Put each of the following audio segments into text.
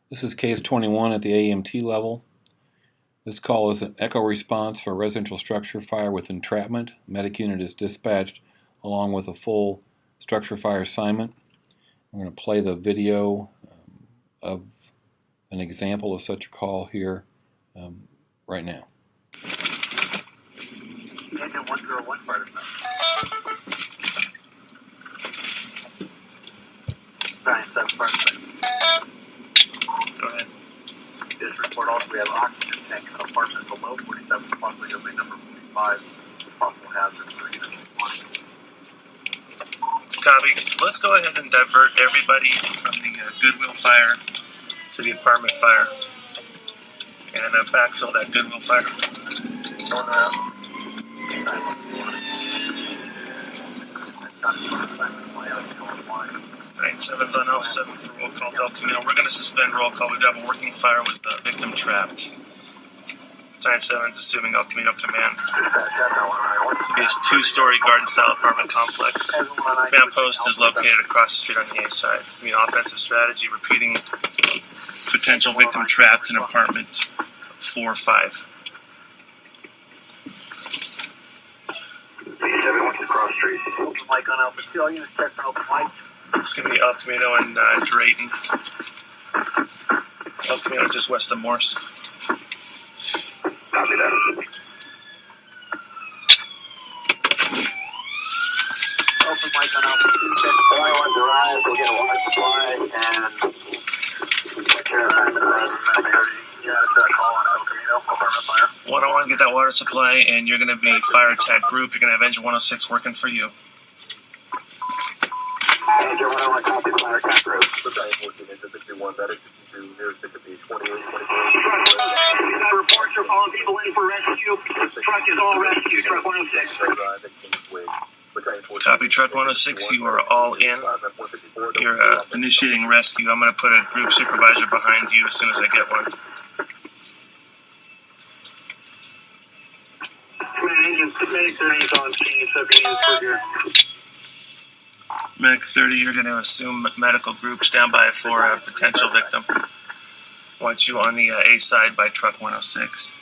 This is case 21 at the AMT level. This call is an echo response for a residential structure fire with entrapment. Medic unit is dispatched along with a full structure fire assignment. I'm going to play the video of an example of such a call here right now. Engine 101 fire assignment. Giant 7 fire assignment. Go ahead. This report also, we have oxygen tank in an apartment below 47, possibly building number 45, possible hazard for unit 1. Copy. Let's go ahead and divert everybody from the Goodwill fire to the apartment fire and backfill that Goodwill fire. Going around. 97's on L7 for roll call Del Camino. We're going to suspend roll call. We've got a working fire with the victim trapped. 97's assuming El Camino command. It's going to be a 2-story garden-style apartment complex. Command post is located across the street on the A side. It's going to be an offensive strategy, repeating potential victim trapped in apartment 4-5. Cross street. Open mic on Alpha 2. All units check for open mic. It's going to be El Camino and Drayton. El Camino just west of Morse. Copy that. Open mic on Alpha 2. Check supply on garage. We'll get a water supply and take care of that. Yeah, it's a call on El Camino. Apartment fire. 101, get that water supply, and you're going to be fire attack group. You're going to have engine 106 working for you. Engine 101, copy fire attack group. Engine 51, medic to nearest it could be 28, 24. Reports are calling people in for rescue. Truck is all rescue. Truck 106. Copy, truck 106, you are all in. You're initiating rescue. I'm going to put a group supervisor behind you as soon as I get one. Engine 30 is on scene, so be used for your... Medic 30, you're going to assume medical group standby for a potential victim. Want you on the A side by truck 106.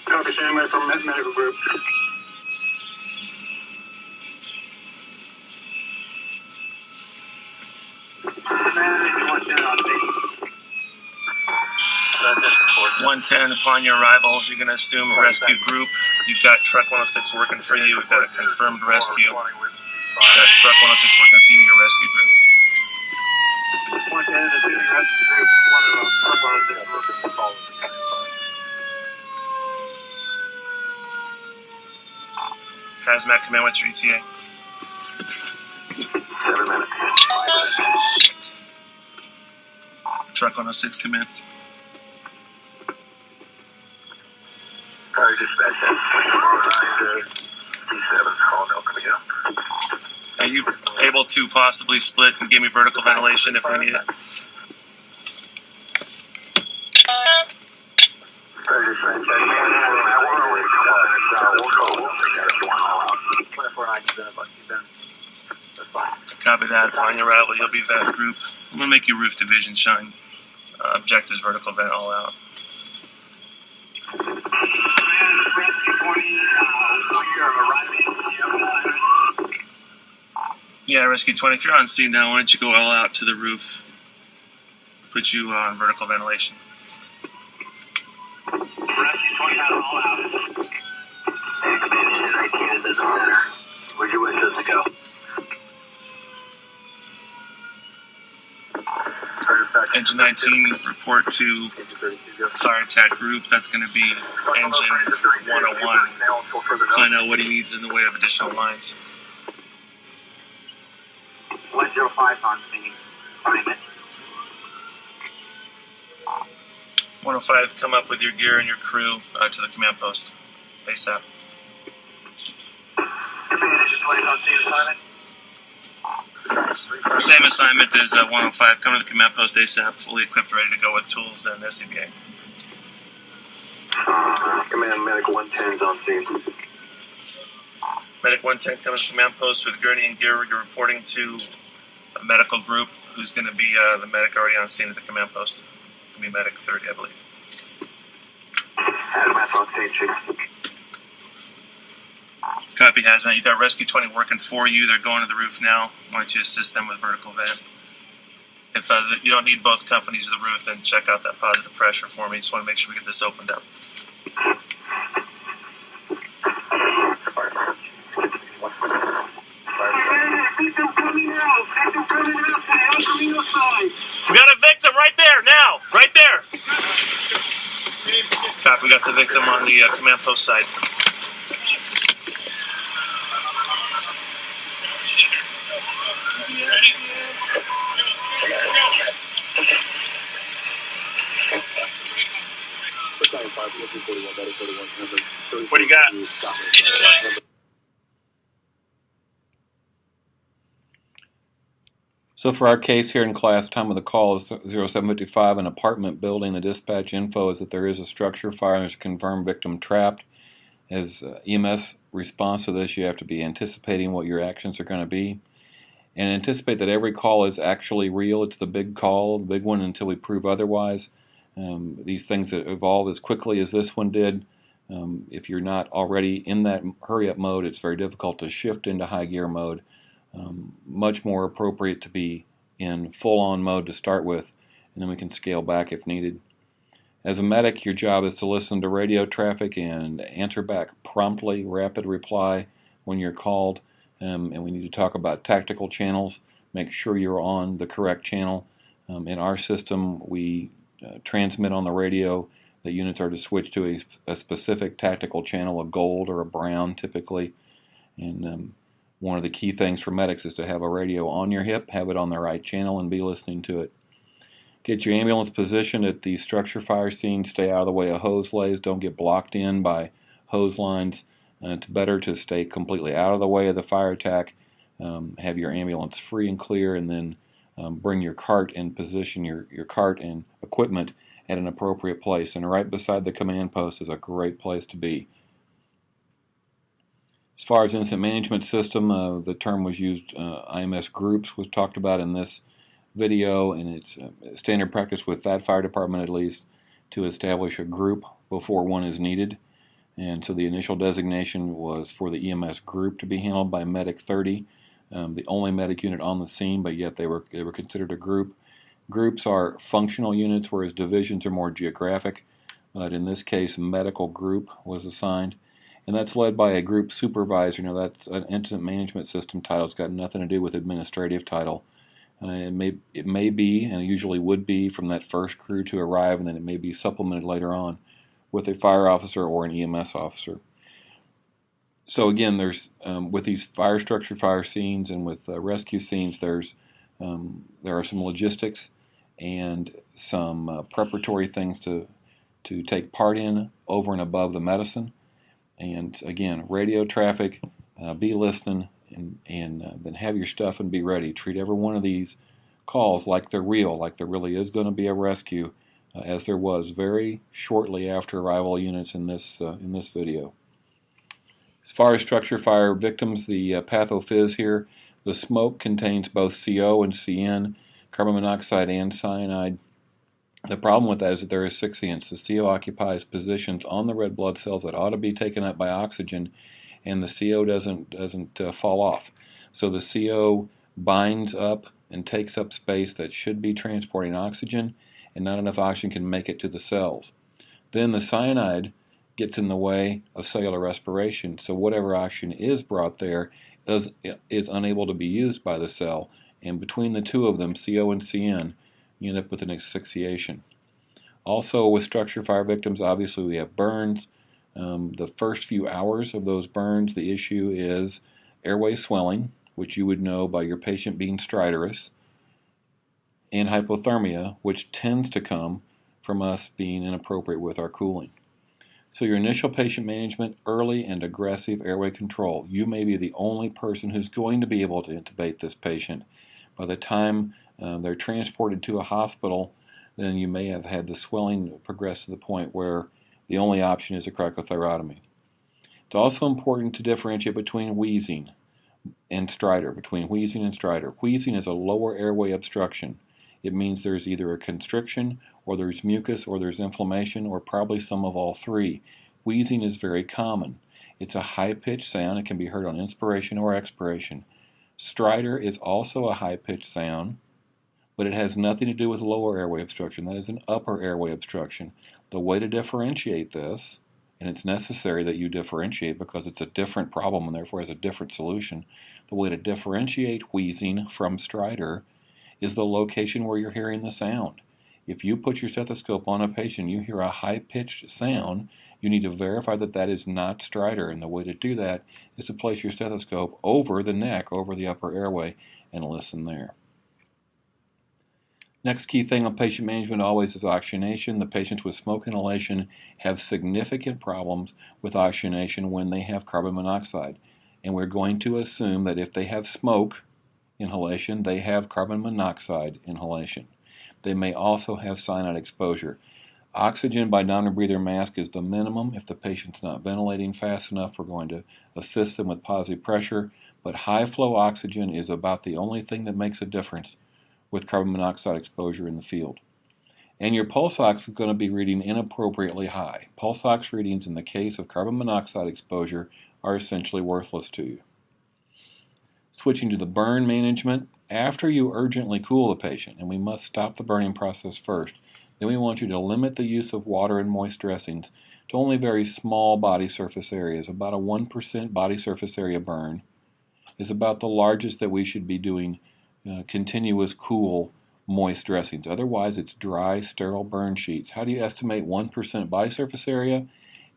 Copy, standby for medical group. Engine 110 on scene. 110, upon your arrival, you're going to assume rescue group. You've got truck 106 working for you. We've got a confirmed rescue. Got truck 106 working for you, your rescue group. 110 is assuming rescue group. Truck 106 working for call. Hazmat command, what's your ETA? 7 minutes. Shit. Truck 106 command. Fire dispatch at 409 calling El Camino. Are you able to possibly split and give me vertical ventilation if we need it? Fire dispatch at 409 Copy that. Upon your arrival, you'll be vet group. I'm going to make you roof division shine. Objectives vertical vent all out. Yeah, rescue 20. If you're on scene now, why don't you go all out to the roof? Put you on vertical ventilation. Rescue 20 had all out. Hey, command engine 19, it doesn't matter. Where'd you wish us to go? Engine 19, report to fire attack group. That's going to be engine 101. Find out what he needs in the way of additional lines. 105 on scene. Find it. 105, come up with your gear and your crew to the command post. ASAP. Command engine 20 on scene assignment. Same assignment as 105. Come to the command post ASAP, fully equipped, ready to go with tools and SCBA. Command medic 110's on scene. Medic 110 comes to command post with gurney and gear. You're reporting to a medical group. who's going to be the medic already on scene at the command post. It's going to be medic 30, I believe. Hazmat on station. Copy, Hazmat. You got Rescue 20 working for you. They're going to the roof now. Why don't you assist them with vertical van? If you don't need both companies to the roof, then check out that positive pressure for me. Just want to make sure we get this opened up. We got a victim right there, now! Right there! Copy, we got the victim on the command post side. What do you got? So for our case here in class, time of the call is 0755, an apartment building. The dispatch info is that there is a structure fire and there's a confirmed victim trapped. As EMS response to this, you have to be anticipating what your actions are going to be. And anticipate that every call is actually real. It's the big call, the big one, until we prove otherwise. These things that evolve as quickly as this one did, if you're not already in that hurry-up mode, it's very difficult to shift into high gear mode. Much more appropriate to be in full-on mode to start with, and then we can scale back if needed. As a medic, your job is to listen to radio traffic and answer back promptly, rapid reply when you're called. And we need to talk about tactical channels. Make sure you're on the correct channel. In our system, we transmit on the radio that units are to switch to a specific tactical channel, a gold or a brown typically. And one of the key things for medics is to have a radio on your hip, have it on the right channel, and be listening to it. Get your ambulance positioned at the structure fire scene. Stay out of the way of hose lays. Don't get blocked in by hose lines. It's better to stay completely out of the way of the fire attack. Have your ambulance free and clear, and then bring your cart and position your cart and equipment at an appropriate place. And right beside the command post is a great place to be. As far as incident management system, the term was used, IMS groups was talked about in this video, and it's standard practice with that fire department at least to establish a group before one is needed. And so the initial designation was for the EMS group to be handled by Medic 30, the only medic unit on the scene, but yet they were considered a group. Groups are functional units, whereas divisions are more geographic. But in this case, medical group was assigned. And that's led by a group supervisor. Now, that's an incident management system title. It's got nothing to do with administrative title. It may be, and usually would be, from that first crew to arrive, and then it may be supplemented later on with a fire officer or an EMS officer. So again, there's with these fire structure fire scenes and with rescue scenes, there are some logistics and some preparatory things to take part in over and above the medicine. And again, radio traffic, be listening, and then have your stuff and be ready. Treat every one of these calls like they're real, like there really is going to be a rescue, as there was very shortly after arrival units in this video. As far as structure fire victims, the pathophys here, the smoke contains both CO and CN, carbon monoxide and cyanide. The problem with that is that there is asphyxiance. The CO occupies positions on the red blood cells that ought to be taken up by oxygen, and the CO doesn't fall off. So the CO binds up and takes up space that should be transporting oxygen, and not enough oxygen can make it to the cells. Then the cyanide gets in the way of cellular respiration, so whatever oxygen is brought there is unable to be used by the cell, and between the two of them, CO and CN, you end up with an asphyxiation. Also, with structure fire victims, obviously we have burns. The first few hours of those burns, the issue is airway swelling, which you would know by your patient being stridorous, and hypothermia, which tends to come from us being inappropriate with our cooling. So your initial patient management, early and aggressive airway control. You may be the only person who's going to be able to intubate this patient. By the time they're transported to a hospital, then you may have had the swelling progress to the point where the only option is a cricothyrotomy. It's also important to differentiate between wheezing and stridor, between wheezing and stridor. Wheezing is a lower airway obstruction. It means there's either a constriction, or there's mucus, or there's inflammation, or probably some of all three. Wheezing is very common. It's a high-pitched sound. It can be heard on inspiration or expiration. Stridor is also a high-pitched sound, but it has nothing to do with lower airway obstruction. That is an upper airway obstruction. The way to differentiate this, and it's necessary that you differentiate because it's a different problem and therefore has a different solution, the way to differentiate wheezing from stridor is the location where you're hearing the sound. If you put your stethoscope on a patient and you hear a high-pitched sound, you need to verify that that is not stridor, and the way to do that is to place your stethoscope over the neck, over the upper airway, and listen there. Next key thing on patient management always is oxygenation. The patients with smoke inhalation have significant problems with oxygenation when they have carbon monoxide, and we're going to assume that if they have smoke inhalation, they have carbon monoxide inhalation. They may also have cyanide exposure. Oxygen by non-rebreather mask is the minimum. If the patient's not ventilating fast enough, we're going to assist them with positive pressure, but high flow oxygen is about the only thing that makes a difference with carbon monoxide exposure in the field. And your pulse ox is going to be reading inappropriately high. Pulse ox readings in the case of carbon monoxide exposure are essentially worthless to you. Switching to the burn management, after you urgently cool the patient, and we must stop the burning process first, then we want you to limit the use of water and moist dressings to only very small body surface areas. About a 1% body surface area burn is about the largest that we should be doing continuous cool moist dressings. Otherwise, it's dry, sterile burn sheets. How do you estimate 1% body surface area?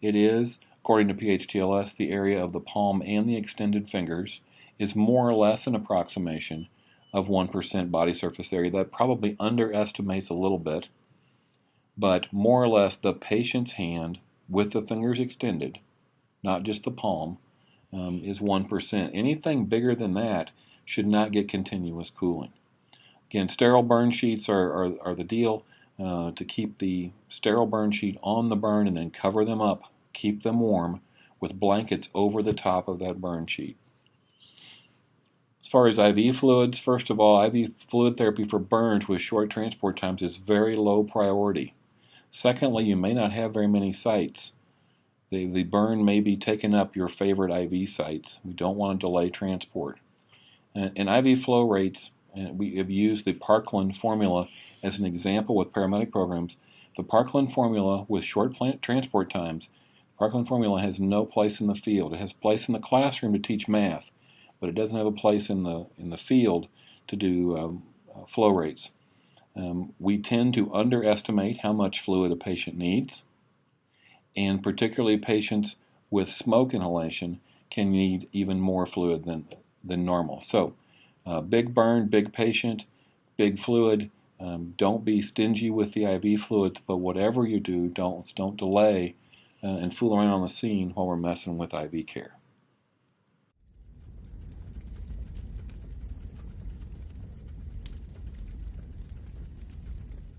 It is, according to PHTLS, the area of the palm and the extended fingers is more or less an approximation of 1% body surface area. That probably underestimates a little bit, but more or less the patient's hand with the fingers extended, not just the palm, is 1%. Anything bigger than that should not get continuous cooling. Again, sterile burn sheets are the deal. To keep the sterile burn sheet on the burn and then cover them up, keep them warm with blankets over the top of that burn sheet. As far as IV fluids, first of all, IV fluid therapy for burns with short transport times is very low priority. Secondly, you may not have very many sites. The burn may be taking up your favorite IV sites. We don't want to delay transport. And IV flow rates, and we have used the Parkland formula as an example with paramedic programs. The Parkland formula with short transport times, Parkland formula has no place in the field. It has place in the classroom to teach math, but it doesn't have a place in the field to do flow rates. We tend to underestimate how much fluid a patient needs, and particularly patients with smoke inhalation can need even more fluid than normal. So, big burn, big patient, big fluid. Don't be stingy with the IV fluids, but whatever you do, don't delay and fool around on the scene while we're messing with IV care.